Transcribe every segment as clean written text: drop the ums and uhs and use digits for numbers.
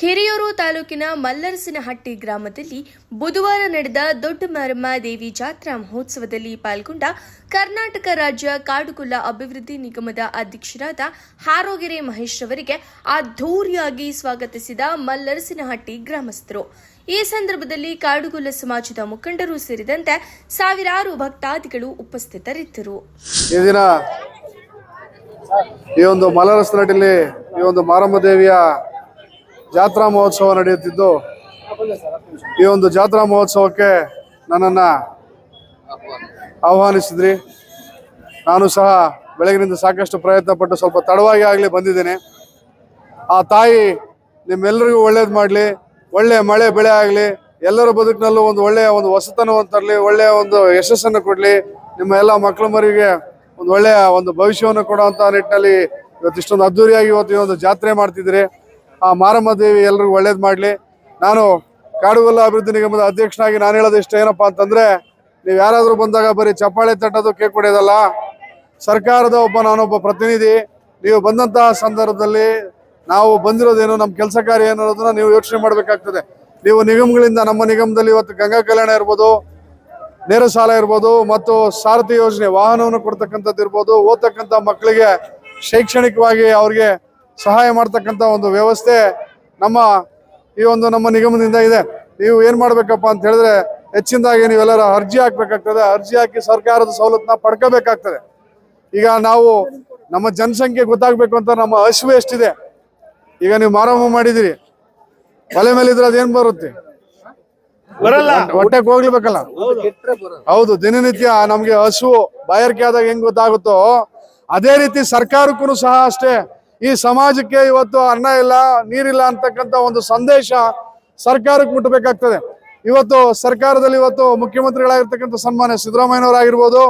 ಹಿರಿಯೂರು ತಾಲೂಕಿನ ಮಲ್ಲರಸನಹಟ್ಟಿ ಗ್ರಾಮದಲ್ಲಿ ಬುಧವಾರ ನಡೆದ ದೊಡ್ಡ ಮಾರಮ್ಮ ದೇವಿ ಜಾತ್ರಾ ಮಹೋತ್ಸವದಲ್ಲಿ ಪಾಲ್ಗೊಂಡ ಕರ್ನಾಟಕ ರಾಜ್ಯ ಕಾಡುಗೊಲ್ಲ ಅಭಿವೃದ್ಧಿ ನಿಗಮದ ಅಧ್ಯಕ್ಷರಾದ ಹಾರೋಗೆರೆ ಮಹೇಶ್ ಅವರಿಗೆ ಅದ್ಧೂರಿಯಾಗಿ ಸ್ವಾಗತಿಸಿದ ಮಲ್ಲರಸನಹಟ್ಟಿ ಗ್ರಾಮಸ್ಥರು. ಈ ಸಂದರ್ಭದಲ್ಲಿ ಕಾಡುಗೊಲ್ಲ ಸಮಾಜದ ಮುಖಂಡರು ಸೇರಿದಂತೆ ಸಾವಿರಾರು ಭಕ್ತಾದಿಗಳು ಉಪಸ್ಥಿತರಿದ್ದರು. ಈ ಒಂದು ಮಲ್ಲರಸನಹಟ್ಟಿಯಲ್ಲಿ ಈ ಒಂದು ಮಾರಮ್ಮ ದೇವಿಯ ಜಾತ್ರಾ ಮಹೋತ್ಸವ ನಡೆಯುತ್ತಿದ್ದು, ಈ ಒಂದು ಜಾತ್ರಾ ಮಹೋತ್ಸವಕ್ಕೆ ನನ್ನನ್ನು ಆಹ್ವಾನಿಸಿದ್ರಿ. ನಾನು ಸಹ ಬೆಳಗಿನಿಂದ ಸಾಕಷ್ಟು ಪ್ರಯತ್ನ ಪಟ್ಟು ಸ್ವಲ್ಪ ತಡವಾಗಿ ಆಗಲಿ ಬಂದಿದ್ದೇನೆ. ಆ ತಾಯಿ ನಿಮ್ಮೆಲ್ಲರಿಗೂ ಒಳ್ಳೇದು ಮಾಡಲಿ, ಒಳ್ಳೆಯ ಮಳೆ ಬೆಳೆ ಆಗಲಿ, ಎಲ್ಲರ ಬದುಕಿನಲ್ಲೂ ಒಂದು ಒಳ್ಳೆಯ ಒಂದು ಹೊಸತನವನ್ನು ತರಲಿ, ಒಳ್ಳೆಯ ಒಂದು ಯಶಸ್ಸನ್ನು ಕೊಡಲಿ, ನಿಮ್ಮ ಎಲ್ಲ ಮಕ್ಕಳ ಮರಿಗೆ ಒಂದು ಒಳ್ಳೆಯ ಒಂದು ಭವಿಷ್ಯವನ್ನು ಕೊಡುವಂಥ ನಿಟ್ಟಿನಲ್ಲಿ ಇವತ್ತಿಷ್ಟೊಂದು ಅದ್ದೂರಿಯಾಗಿ ಇವತ್ತು ಈ ಒಂದು ಜಾತ್ರೆ ಮಾಡ್ತಿದ್ದೀರಿ. ಆ ಮಾರಮ್ಮ ದೇವಿ ಎಲ್ರಿಗೂ ಒಳ್ಳೇದು ಮಾಡಲಿ. ನಾನು ಕಾಡುಗೊಲ್ಲ ಅಭಿವೃದ್ಧಿ ನಿಗಮದ ಅಧ್ಯಕ್ಷನಾಗಿ ನಾನು ಹೇಳೋದು ಇಷ್ಟ ಏನಪ್ಪ ಅಂತಂದರೆ, ನೀವು ಯಾರಾದರೂ ಬಂದಾಗ ಬರೀ ಚಪ್ಪಾಳೆ ತಟ್ಟೋದು ಕೇಕ್ ಕೊಡೋದಲ್ಲ. ಸರ್ಕಾರದ ನಾನೊಬ್ಬ ಪ್ರತಿನಿಧಿ. ನೀವು ಬಂದಂತಹ ಸಂದರ್ಭದಲ್ಲಿ ನಾವು ಬಂದಿರೋದೇನು, ನಮ್ಮ ಕೆಲಸ ಕಾರ್ಯ ಏನು ಅನ್ನೋದನ್ನ ನೀವು ಯೋಚನೆ ಮಾಡಬೇಕಾಗ್ತದೆ. ನೀವು ನಿಗಮಗಳಿಂದ, ನಮ್ಮ ನಿಗಮದಲ್ಲಿ ಇವತ್ತು ಗಂಗಾ ಕಲ್ಯಾಣ ಇರ್ಬೋದು, ನೇರ ಸಾಲ ಇರ್ಬೋದು, ಮತ್ತು ಸಾರಥಿ ಯೋಜನೆ ವಾಹನವನ್ನು ಕೊಡ್ತಕ್ಕಂಥದ್ದು ಇರ್ಬೋದು, ಓದ್ತಕ್ಕಂಥ ಮಕ್ಕಳಿಗೆ ಶೈಕ್ಷಣಿಕವಾಗಿ ಅವ್ರಿಗೆ ಸಹಾಯ ಮಾಡ್ತಕ್ಕಂಥ ಒಂದು ವ್ಯವಸ್ಥೆ ನಮ್ಮ ನಿಗಮದಿಂದ ಇದೆ. ನೀವು ಏನು ಮಾಡಬೇಕಪ್ಪ ಅಂತ ಹೇಳಿದ್ರೆ, ಹೆಚ್ಚಿನದಾಗಿ ನೀವೆಲ್ಲರೂ ಅರ್ಜಿ ಹಾಕಬೇಕಾಗ್ತದೆ. ಅರ್ಜಿ ಹಾಕಿ ಸರ್ಕಾರದ ಸವಲತ್ತನ್ನ ಪಡ್ಕೋಬೇಕಾಗ್ತದೆ. ಈಗ ನಾವು ನಮ್ಮ ಜನಸಂಖ್ಯೆ ಗೊತ್ತಾಗಬೇಕು ಅಂತ ನಮ್ಮ ಹಸಿವೆ ಎಷ್ಟಿದೆ. ಈಗ ನೀವು ಮಾರಮ್ಮ ಮಾಡಿದಿರಿ, ಒಲೆ ಮೇಲೆ ಇದ್ರೆ ಅದೇನು ಬರುತ್ತೆ? ಹೊಟ್ಟೆಗೆ ಹೋಗ್ಲೇಬೇಕಲ್ಲ. ಹೌದು, ದಿನನಿತ್ಯ ನಮ್ಗೆ ಹಸು ಬಾಯಾರಿಕೆ ಆದಾಗ ಹೆಂಗ್ ಗೊತ್ತಾಗುತ್ತೋ, ಅದೇ ರೀತಿ ಸರ್ಕಾರಕ್ಕೂ ಸಹ ಅಷ್ಟೇ. ಈ ಸಮಾಜಕ್ಕೆ ಇವತ್ತು ಅನ್ನ ಇಲ್ಲ, ನೀರಿಲ್ಲ ಅಂತಕ್ಕಂಥ ಒಂದು ಸಂದೇಶ ಸರ್ಕಾರಕ್ಕೆ ಮುಟ್ಟಬೇಕಾಗ್ತದೆ. ಇವತ್ತು ಸರ್ಕಾರದಲ್ಲಿ ಇವತ್ತು ಮುಖ್ಯಮಂತ್ರಿಗಳಾಗಿರ್ತಕ್ಕಂಥ ಸನ್ಮಾನ್ಯ ಸಿದ್ದರಾಮಯ್ಯನವರಾಗಿರ್ಬೋದು,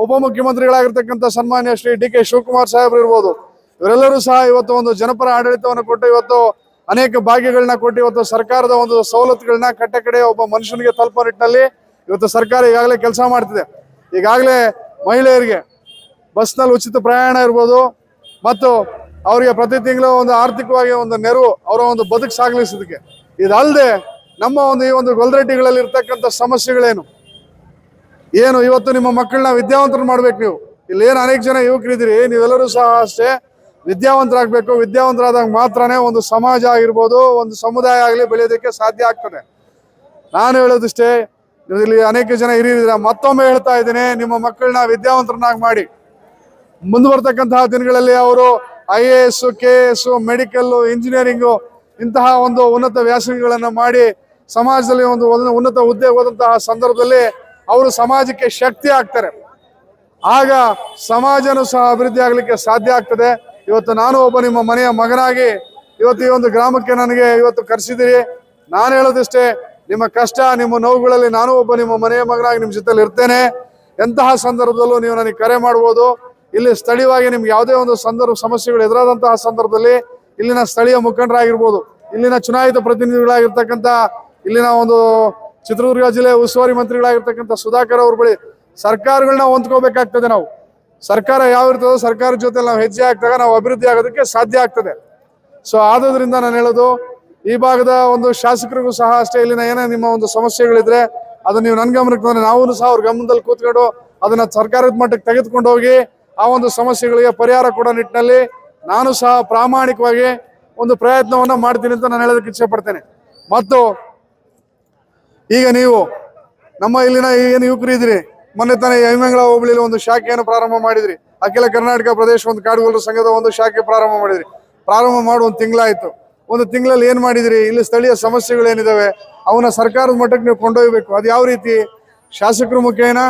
ಉಪಮುಖ್ಯಮಂತ್ರಿಗಳಾಗಿರ್ತಕ್ಕಂಥ ಸನ್ಮಾನ್ಯ ಶ್ರೀ ಡಿ ಕೆ ಶಿವಕುಮಾರ್ ಸಾಹೇಬ್ರು ಇರ್ಬೋದು, ಇವರೆಲ್ಲರೂ ಸಹ ಇವತ್ತು ಒಂದು ಜನಪರ ಆಡಳಿತವನ್ನು ಕೊಟ್ಟು ಇವತ್ತು ಅನೇಕ ಭಾಗ್ಯಗಳನ್ನ ಕೊಟ್ಟು ಇವತ್ತು ಸರ್ಕಾರದ ಒಂದು ಸವಲತ್ತುಗಳನ್ನ ಕಟ್ಟ ಕಡೆ ಒಬ್ಬ ಮನುಷ್ಯನಿಗೆ ತಲುಪೋ ನಿಟ್ಟಿನಲ್ಲಿ ಇವತ್ತು ಸರ್ಕಾರ ಈಗಾಗಲೇ ಕೆಲಸ ಮಾಡ್ತಿದೆ. ಈಗಾಗಲೇ ಮಹಿಳೆಯರಿಗೆ ಬಸ್ನಲ್ಲಿ ಉಚಿತ ಪ್ರಯಾಣ ಇರ್ಬೋದು, ಮತ್ತು ಅವರಿಗೆ ಪ್ರತಿ ತಿಂಗಳು ಒಂದು ಆರ್ಥಿಕವಾಗಿ ಒಂದು ನೆರವು, ಅವರ ಒಂದು ಬದುಕು ಸಾಗಲಿಸೋದಕ್ಕೆ. ಇದಲ್ಲದೆ ನಮ್ಮ ಈ ಒಂದು ಗೊಲ್ರೆಡ್ಡಿಗಳಲ್ಲಿ ಇರ್ತಕ್ಕಂಥ ಸಮಸ್ಯೆಗಳೇನು ಇವತ್ತು ನಿಮ್ಮ ಮಕ್ಕಳನ್ನ ವಿದ್ಯಾವಂತರು ಮಾಡ್ಬೇಕು. ನೀವು ಇಲ್ಲಿ ಏನು ಅನೇಕ ಜನ ಯುವಕರಿದ್ದೀರಿ, ನೀವೆಲ್ಲರೂ ಸಹ ಅಷ್ಟೇ ವಿದ್ಯಾವಂತರಾಗಬೇಕು. ವಿದ್ಯಾವಂತರಾದಾಗ ಮಾತ್ರನೇ ಒಂದು ಸಮಾಜ ಆಗಿರ್ಬೋದು, ಒಂದು ಸಮುದಾಯ ಆಗಲಿ ಬೆಳೆಯೋದಕ್ಕೆ ಸಾಧ್ಯ ಆಗ್ತದೆ. ನಾನು ಹೇಳೋದಿಷ್ಟೇ, ಇಲ್ಲಿ ಅನೇಕ ಜನ ಹಿರಿಯರಿದ್ದೀರ, ಮತ್ತೊಮ್ಮೆ ಹೇಳ್ತಾ ಇದ್ದೀನಿ, ನಿಮ್ಮ ಮಕ್ಕಳನ್ನ ವಿದ್ಯಾವಂತರನ್ನಾಗಿ ಮಾಡಿ. ಮುಂದುವರ್ತಕ್ಕಂತಹ ದಿನಗಳಲ್ಲಿ ಅವರು IAS, KS, ಮೆಡಿಕಲ್, ಇಂಜಿನಿಯರಿಂಗು ಇಂತಹ ಒಂದು ಉನ್ನತ ವ್ಯಾಸಂಗಗಳನ್ನು ಮಾಡಿ ಸಮಾಜದಲ್ಲಿ ಒಂದು ಉನ್ನತ ಹುದ್ದೆ ಹೋದಂತಹ ಸಂದರ್ಭದಲ್ಲಿ ಅವರು ಸಮಾಜಕ್ಕೆ ಶಕ್ತಿ ಆಗ್ತಾರೆ. ಆಗ ಸಮಾಜನೂ ಸಹ ಅಭಿವೃದ್ಧಿ ಆಗಲಿಕ್ಕೆ ಸಾಧ್ಯ ಆಗ್ತದೆ. ಇವತ್ತು ನಾನು ಒಬ್ಬ ನಿಮ್ಮ ಮನೆಯ ಮಗನಾಗಿ ಇವತ್ತು ಈ ಒಂದು ಗ್ರಾಮಕ್ಕೆ ನನಗೆ ಇವತ್ತು ಕರೆಸಿದಿರಿ. ನಾನು ಹೇಳೋದಿಷ್ಟೇ, ನಿಮ್ಮ ಕಷ್ಟ, ನಿಮ್ಮ ನೋವುಗಳಲ್ಲಿ ನಾನು ಒಬ್ಬ ನಿಮ್ಮ ಮನೆಯ ಮಗನಾಗಿ ನಿಮ್ಮ ಜೊತೆಲಿ ಇರ್ತೇನೆ. ಎಂತಹ ಸಂದರ್ಭದಲ್ಲೂ ನೀವು ನನಗೆ ಕರೆ ಮಾಡ್ಬೋದು. ಇಲ್ಲಿ ಸ್ಥಳೀಯವಾಗಿ ನಿಮ್ಗೆ ಯಾವುದೇ ಒಂದು ಸಮಸ್ಯೆಗಳು ಎದುರಾದಂತಹ ಸಂದರ್ಭದಲ್ಲಿ ಇಲ್ಲಿನ ಸ್ಥಳೀಯ ಮುಖಂಡರಾಗಿರ್ಬೋದು, ಇಲ್ಲಿನ ಚುನಾಯಿತ ಪ್ರತಿನಿಧಿಗಳಾಗಿರ್ತಕ್ಕಂಥ ಇಲ್ಲಿನ ಒಂದು ಚಿತ್ರದುರ್ಗ ಜಿಲ್ಲೆ ಉಸ್ತುವಾರಿ ಮಂತ್ರಿಗಳಾಗಿರ್ತಕ್ಕಂಥ ಸುಧಾಕರ್ ಅವ್ರ ಬಳಿ ಸರ್ಕಾರಗಳನ್ನ ಹೊಂದ್ಕೋಬೇಕಾಗ್ತದೆ. ನಾವು ಸರ್ಕಾರ ಯಾವ ಇರ್ತದೋ ಸರ್ಕಾರದ ಜೊತೆ ನಾವು ಹೆಜ್ಜೆ ಹಾಕಿದಾಗ ನಾವು ಅಭಿವೃದ್ಧಿ ಆಗೋದಕ್ಕೆ ಸಾಧ್ಯ ಆಗ್ತದೆ. ಸೊ ಆದ್ರಿಂದ ನಾನು ಹೇಳೋದು, ಈ ಭಾಗದ ಒಂದು ಶಾಸಕರಿಗೂ ಸಹ ಅಷ್ಟೇ, ಇಲ್ಲಿನ ಏನೇ ನಿಮ್ಮ ಒಂದು ಸಮಸ್ಯೆಗಳಿದ್ರೆ ಅದನ್ನ ನೀವು ನನ್ನ ಗಮನಕ್ಕೆ ತಂದ್ರೆ ನಾವು ಸಹ ಅವ್ರ ಗಮನದಲ್ಲಿ ಕೂತ್ಕೊಂಡು ಅದನ್ನ ಸರ್ಕಾರದ ಮಟ್ಟಕ್ಕೆ ತೆಗೆದುಕೊಂಡು ಹೋಗಿ ಆ ಒಂದು ಸಮಸ್ಯೆಗಳಿಗೆ ಪರಿಹಾರ ಕೊಡೋ ನಿಟ್ಟಿನಲ್ಲಿ ನಾನು ಸಹ ಪ್ರಾಮಾಣಿಕವಾಗಿ ಒಂದು ಪ್ರಯತ್ನವನ್ನ ಮಾಡ್ತೀನಿ ಅಂತ ನಾನು ಹೇಳೋದಕ್ಕೆ ಇಚ್ಛೆ ಪಡ್ತೇನೆ. ಮತ್ತು ಈಗ ನೀವು ನಮ್ಮ ಇಲ್ಲಿನ ಏನು ಯುವಕರು ಇದ್ರಿ, ಮೊನ್ನೆ ತಾನೇ ಯಮಂಗಳ ಹೋಬಳಿಯಲ್ಲಿ ಒಂದು ಶಾಖೆಯನ್ನು ಪ್ರಾರಂಭ ಮಾಡಿದ್ರಿ. ಅಖಿಲ ಕರ್ನಾಟಕ ಪ್ರದೇಶ ಒಂದು ಕಾಡುಗೊಲ್ಲರ ಸಂಘದ ಒಂದು ಶಾಖೆ ಪ್ರಾರಂಭ ಮಾಡಿದ್ರಿ. ಪ್ರಾರಂಭ ಮಾಡಿ ಒಂದು ತಿಂಗಳಾಯ್ತು. ಒಂದು ತಿಂಗಳಲ್ಲಿ ಏನು ಮಾಡಿದಿರಿ? ಇಲ್ಲಿ ಸ್ಥಳೀಯ ಸಮಸ್ಯೆಗಳೇನಿದಾವೆ ಅವನ್ನ ಸರ್ಕಾರದ ಮಟ್ಟಕ್ಕೆ ನೀವು ಕೊಂಡೊಯ್ಯಬೇಕು. ಅದು ಯಾವ ರೀತಿ? ಶಾಸಕರ ಮುಖೇನ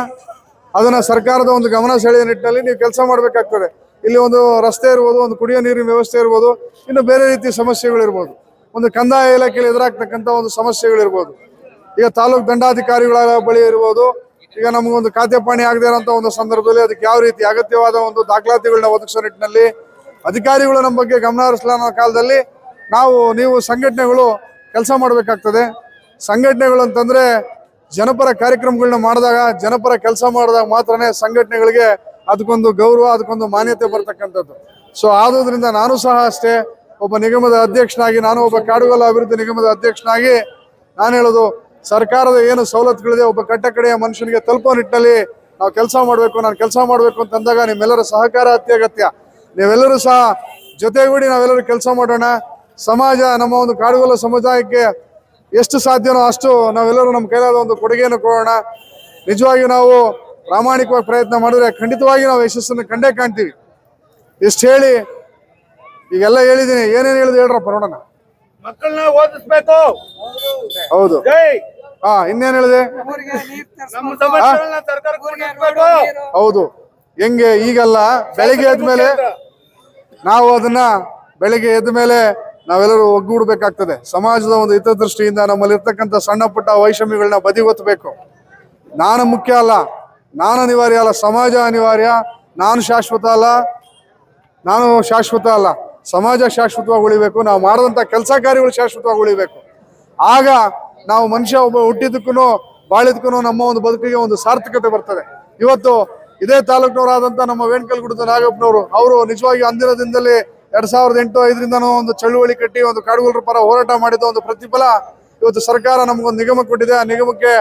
ಅದನ್ನ ಸರ್ಕಾರದ ಒಂದು ಗಮನ ಸೆಳೆಯುವ ನಿಟ್ಟಿನಲ್ಲಿ ನೀವು ಕೆಲಸ ಮಾಡಬೇಕಾಗ್ತದೆ. ಇಲ್ಲಿ ಒಂದು ರಸ್ತೆ ಇರ್ಬೋದು, ಒಂದು ಕುಡಿಯೋ ನೀರಿನ ವ್ಯವಸ್ಥೆ ಇರ್ಬೋದು, ಇನ್ನು ಬೇರೆ ರೀತಿಯ ಸಮಸ್ಯೆಗಳಿರ್ಬೋದು, ಒಂದು ಕಂದಾಯ ಇಲಾಖೆಯಲ್ಲಿ ಎದುರಾಗ್ತಕ್ಕಂಥ ಒಂದು ಸಮಸ್ಯೆಗಳಿರ್ಬೋದು, ಈಗ ತಾಲೂಕು ದಂಡಾಧಿಕಾರಿಗಳ ಬಳಿ ಇರ್ಬೋದು. ಈಗ ನಮಗೊಂದು ಖಾತೆ ಪಾಣಿ ಆಗದೆ ಇರೋಂಥ ಒಂದು ಸಂದರ್ಭದಲ್ಲಿ ಅದಕ್ಕೆ ಯಾವ ರೀತಿ ಅಗತ್ಯವಾದ ಒಂದು ದಾಖಲಾತಿಗಳನ್ನ ಒದಗಿಸೋ ನಿಟ್ಟಿನಲ್ಲಿ ಅಧಿಕಾರಿಗಳು ನಮ್ಮ ಬಗ್ಗೆ ಗಮನ ಹರಿಸಲ್ಲ ಅನ್ನೋ ಕಾಲದಲ್ಲಿ ನೀವು ಸಂಘಟನೆಗಳು ಕೆಲಸ ಮಾಡಬೇಕಾಗ್ತದೆ. ಸಂಘಟನೆಗಳು ಅಂತಂದ್ರೆ ಜನಪರ ಕಾರ್ಯಕ್ರಮಗಳನ್ನ ಮಾಡಿದಾಗ, ಜನಪರ ಕೆಲಸ ಮಾಡಿದಾಗ ಮಾತ್ರನೇ ಸಂಘಟನೆಗಳಿಗೆ ಅದಕ್ಕೊಂದು ಗೌರವ, ಅದಕ್ಕೊಂದು ಮಾನ್ಯತೆ ಬರ್ತಕ್ಕಂಥದ್ದು. ಸೊ ಆದ್ರಿಂದ ನಾನು ಸಹ ಅಷ್ಟೇ ಒಬ್ಬ ನಿಗಮದ ಅಧ್ಯಕ್ಷನಾಗಿ, ನಾನು ಒಬ್ಬ ಕಾಡುಗೊಲ್ಲ ಅಭಿವೃದ್ಧಿ ನಿಗಮದ ಅಧ್ಯಕ್ಷನಾಗಿ ನಾನು ಹೇಳೋದು, ಸರ್ಕಾರದ ಏನು ಸವಲತ್ತುಗಳಿದೆ ಒಬ್ಬ ಕಟ್ಟಕಡೆಯ ಮನುಷ್ಯನಿಗೆ ತಲುಪೋ ನಿಟ್ಟಿನಲ್ಲಿ ನಾವು ಕೆಲಸ ಮಾಡಬೇಕು. ನಾನು ಕೆಲಸ ಮಾಡಬೇಕು ಅಂತಂದಾಗ ನಿಮ್ಮೆಲ್ಲರ ಸಹಕಾರ ಅತ್ಯಗತ್ಯ. ನೀವೆಲ್ಲರೂ ಸಹ ಜೊತೆಗೂಡಿ ನಾವೆಲ್ಲರೂ ಕೆಲಸ ಮಾಡೋಣ. ಸಮಾಜ, ನಮ್ಮ ಒಂದು ಕಾಡುಗೊಲ್ಲ ಸಮುದಾಯಕ್ಕೆ ಎಷ್ಟು ಸಾಧ್ಯನೋ ಅಷ್ಟು ನಾವೆಲ್ಲರೂ ನಮ್ಮ ಕೈಲಾದ ಒಂದು ಕೊಡುಗೆಯನ್ನು ಕೊಡೋಣ. ನಿಜವಾಗಿಯೂ ನಾವು ಪ್ರಾಮಾಣಿಕವಾಗಿ ಪ್ರಯತ್ನ ಮಾಡಿದ್ರೆ ಖಂಡಿತವಾಗಿ ನಾವು ಯಶಸ್ಸನ್ನು ಕಂಡೇ ಕಾಣ್ತೀವಿ. ಇಷ್ಟು ಹೇಳಿ ಈಗೆಲ್ಲ ಹೇಳಿದ್ದೀನಿ, ಏನೇನು ಹೇಳಿದೆ ಹೇಳ್ರಪ್ಪ ನೋಡೋಣ. ಮಕ್ಕಳನ್ನ ಓದಿಸ್ಬೇಕು. ಹೌದು, ಇನ್ನೇನು ಹೇಳಿದೆ? ನಮ್ಮ ಸಮಸ್ಯೆಗಳನ್ನ ಸರ್ಕಾರಕ್ಕೆ ಮುಟ್ಟಿಸ್ಬೇಕು. ಹೌದು, ಹೆಂಗೆ ಈಗಲ್ಲ, ಬೆಳಿಗ್ಗೆ ಎದ್ದ ಮೇಲೆ ನಾವು ಅದನ್ನ ಬೆಳಿಗ್ಗೆ ಎದ್ದ ಮೇಲೆ ನಾವೆಲ್ಲರೂ ಒಗ್ಗೂಡ್ಬೇಕಾಗ್ತದೆ. ಸಮಾಜದ ಒಂದು ಹಿತದೃಷ್ಟಿಯಿಂದ ನಮ್ಮಲ್ಲಿ ಇರ್ತಕ್ಕಂಥ ಸಣ್ಣ ಪುಟ್ಟ ವೈಷಮ್ಯಗಳನ್ನ ಬದಿಗೊತ್ತಬೇಕು. ನಾನು ಮುಖ್ಯ ಅಲ್ಲ, ನಾನು ಅನಿವಾರ್ಯ ಅಲ್ಲ, ಸಮಾಜ ಅನಿವಾರ್ಯ. ನಾನು ಶಾಶ್ವತ ಅಲ್ಲ, ಸಮಾಜ ಶಾಶ್ವತವಾಗಿ ಉಳಿಬೇಕು. ನಾವು ಮಾಡಿದಂಥ ಕೆಲಸ ಕಾರ್ಯಗಳು ಶಾಶ್ವತವಾಗಿ ಉಳಿಬೇಕು. ಆಗ ನಾವು ಮನುಷ್ಯ ಒಬ್ಬ ಹುಟ್ಟಿದ್ದಕ್ಕೂ ಬಾಳಿದಕ್ಕೂ ನಮ್ಮ ಒಂದು ಬದುಕಿಗೆ ಒಂದು ಸಾರ್ಥಕತೆ ಬರ್ತದೆ. ಇವತ್ತು ಇದೇ ತಾಲೂಕಿನವರಾದಂಥ ನಮ್ಮ ವೇಣಕಲ್ಗುಡ್ಡದ ನಾಗಪ್ಪನವರು, ಅವರು ನಿಜವಾಗಿ ಅಂದಿನ ದಿನದಲ್ಲಿ 2008-05 ಒಂದು ಚಳುವಳಿ ಕಟ್ಟಿ ಒಂದು ಕಾಡುಗೊಲ್ಲರ ಪರ ಹೋರಾಟ ಮಾಡಿದ ಒಂದು ಪ್ರತಿಫಲ ಇವತ್ತು ಸರ್ಕಾರ ನಮಗೊಂದು ನಿಗಮ ಕೊಟ್ಟಿದೆ. ಆ ನಿಗಮಕ್ಕೆ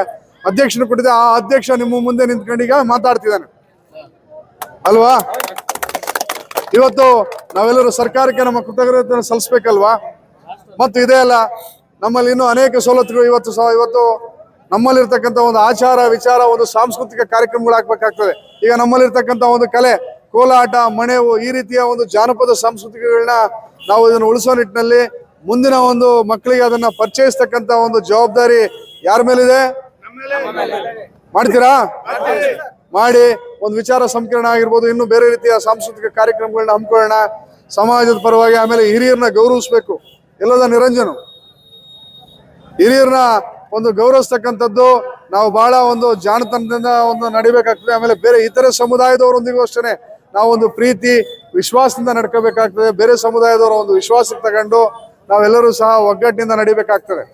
ಅಧ್ಯಕ್ಷನ ಕೊಟ್ಟಿದೆ. ಆ ಅಧ್ಯಕ್ಷ ನಿಮ್ಮ ಮುಂದೆ ನಿಂತ್ಕೊಂಡೀಗ ಮಾತಾಡ್ತಿದ್ದಾನೆ ಅಲ್ವಾ? ಇವತ್ತು ನಾವೆಲ್ಲರೂ ಸರ್ಕಾರಕ್ಕೆ ನಮ್ಮ ಕೃತಜ್ಞತೆಯನ್ನು ಸಲ್ಲಿಸ್ಬೇಕಲ್ವಾ? ಮತ್ತು ಇದೇ ಅಲ್ಲ, ನಮ್ಮಲ್ಲಿ ಇನ್ನೂ ಅನೇಕ ಸವಲತ್ತುಗಳು ಇವತ್ತು ನಮ್ಮಲ್ಲಿರ್ತಕ್ಕಂಥ ಒಂದು ಆಚಾರ ವಿಚಾರ, ಒಂದು ಸಾಂಸ್ಕೃತಿಕ ಕಾರ್ಯಕ್ರಮಗಳು ಆಗ್ಬೇಕಾಗ್ತದೆ. ಈಗ ನಮ್ಮಲ್ಲಿರ್ತಕ್ಕಂಥ ಒಂದು ಕಲೆ, ಕೋಲಾಟ, ಮಣೆವು, ಈ ರೀತಿಯ ಒಂದು ಜಾನಪದ ಸಂಸ್ಕೃತಿಗಳನ್ನ ನಾವು ಇದನ್ನು ಉಳಿಸೋ ನಿಟ್ಟಿನಲ್ಲಿ ಮುಂದಿನ ಒಂದು ಮಕ್ಕಳಿಗೆ ಅದನ್ನ ಪರಿಚಯಿಸ್ತಕ್ಕಂಥ ಒಂದು ಜವಾಬ್ದಾರಿ ಯಾರ ಮೇಲಿದೆ? ಮಾಡ್ತೀರಾ? ಮಾಡಿ ಒಂದು ವಿಚಾರ ಸಂಕಿರಣ ಆಗಿರ್ಬೋದು, ಇನ್ನು ಬೇರೆ ರೀತಿಯ ಸಾಂಸ್ಕೃತಿಕ ಕಾರ್ಯಕ್ರಮಗಳನ್ನ ಹಮ್ಮಿಕೊಳ್ಳೋಣ ಸಮಾಜದ ಪರವಾಗಿ. ಆಮೇಲೆ ಹಿರಿಯರನ್ನ ಗೌರವಿಸ್ಬೇಕು. ಎಲ್ಲದ ನಿರಂಜನು, ಹಿರಿಯರನ್ನ ಒಂದು ಗೌರವಿಸ್ತಕ್ಕಂಥದ್ದು ನಾವು ಬಹಳ ಒಂದು ಜಾಣತನದಿಂದ ಒಂದು ನಡಿಬೇಕಾಗ್ತದೆ. ಆಮೇಲೆ ಬೇರೆ ಇತರೆ ಸಮುದಾಯದವರೊಂದಿಗೂ ಅಷ್ಟೇ ನಾವು ಒಂದು ಪ್ರೀತಿ ವಿಶ್ವಾಸದಿಂದ ನಡ್ಕೋಬೇಕಾಗ್ತದೆ. ಬೇರೆ ಸಮುದಾಯದವರ ಒಂದು ವಿಶ್ವಾಸಕ್ಕೆ ತಗೊಂಡು ನಾವೆಲ್ಲರೂ ಸಹ ಒಗ್ಗಟ್ಟಿನಿಂದ ನಡಿಬೇಕಾಗ್ತದೆ.